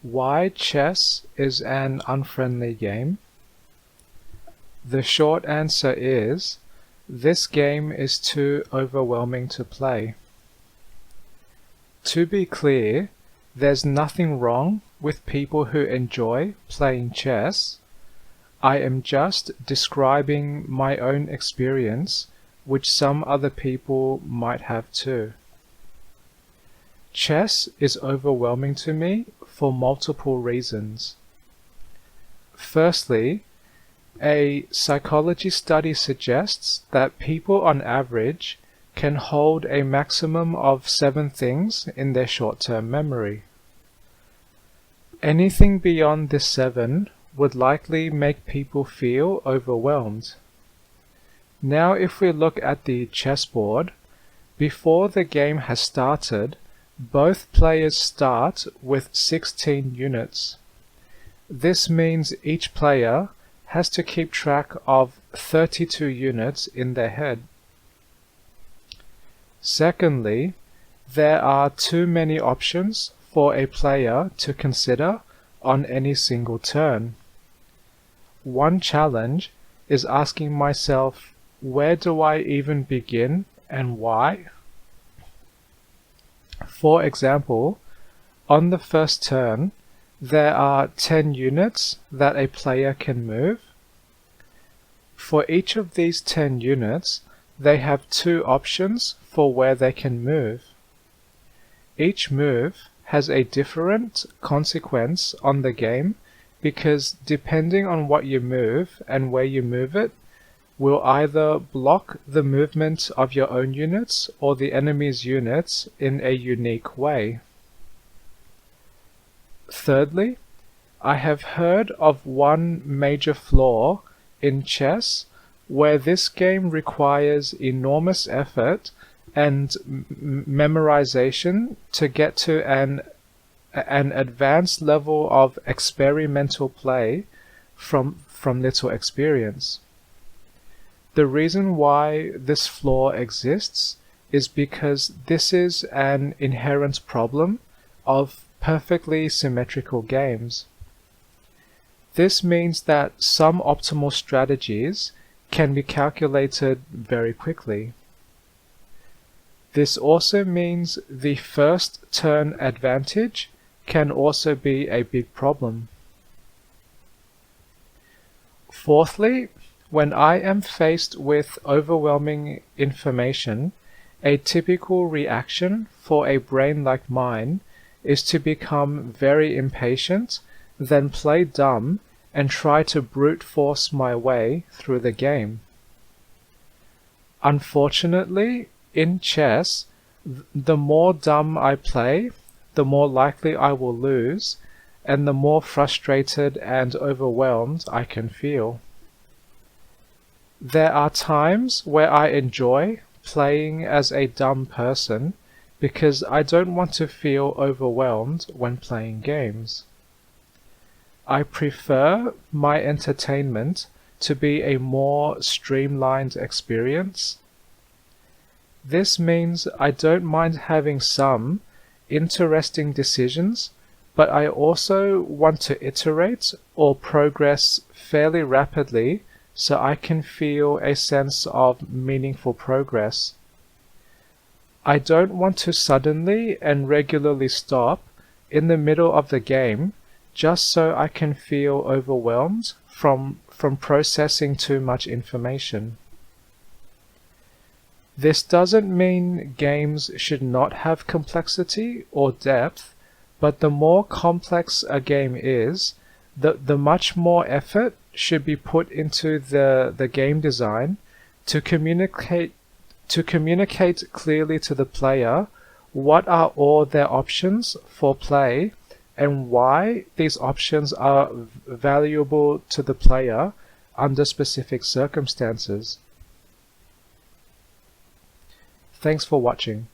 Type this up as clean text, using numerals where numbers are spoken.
Why chess is an unfriendly game? The short answer is, this game is too overwhelming to play. To be clear, there's nothing wrong with people who enjoy playing chess. I am just describing my own experience, which some other people might have too. Chess is overwhelming to me for multiple reasons. Firstly, a psychology study suggests that people on average can hold a maximum of 7 things in their short-term memory. Anything beyond this 7 would likely make people feel overwhelmed. Now if we look at the chessboard, before the game has started, both players start with 16 units. This means each player has to keep track of 32 units in their head. Secondly, there are too many options for a player to consider on any single turn. One challenge is asking myself, where do I even begin and why? For example, on the first turn, there are 10 units that a player can move. For each of these 10 units, they have 2 options for where they can move. Each move has a different consequence on the game because depending on what you move and where you move it, will either block the movement of your own units or the enemy's units in a unique way. Thirdly, I have heard of one major flaw in chess where this game requires enormous effort and memorization to get to an advanced level of experimental play from little experience. The reason why this flaw exists is because this is an inherent problem of perfectly symmetrical games. This means that some optimal strategies can be calculated very quickly. This also means the first turn advantage can also be a big problem. Fourthly, when I am faced with overwhelming information, a typical reaction for a brain like mine is to become very impatient, then play dumb and try to brute force my way through the game. Unfortunately, in chess, the more dumb I play, the more likely I will lose, and the more frustrated and overwhelmed I can feel. There are times where I enjoy playing as a dumb person because I don't want to feel overwhelmed when playing games. I prefer my entertainment to be a more streamlined experience. This means I don't mind having some interesting decisions, but I also want to iterate or progress fairly rapidly so I can feel a sense of meaningful progress. I don't want to suddenly and regularly stop in the middle of the game just so I can feel overwhelmed from processing too much information. This doesn't mean games should not have complexity or depth, but the more complex a game is, the much more effort should be put into the game design to communicate clearly to the player what are all their options for play and why these options are valuable to the player under specific circumstances. Thanks for watching.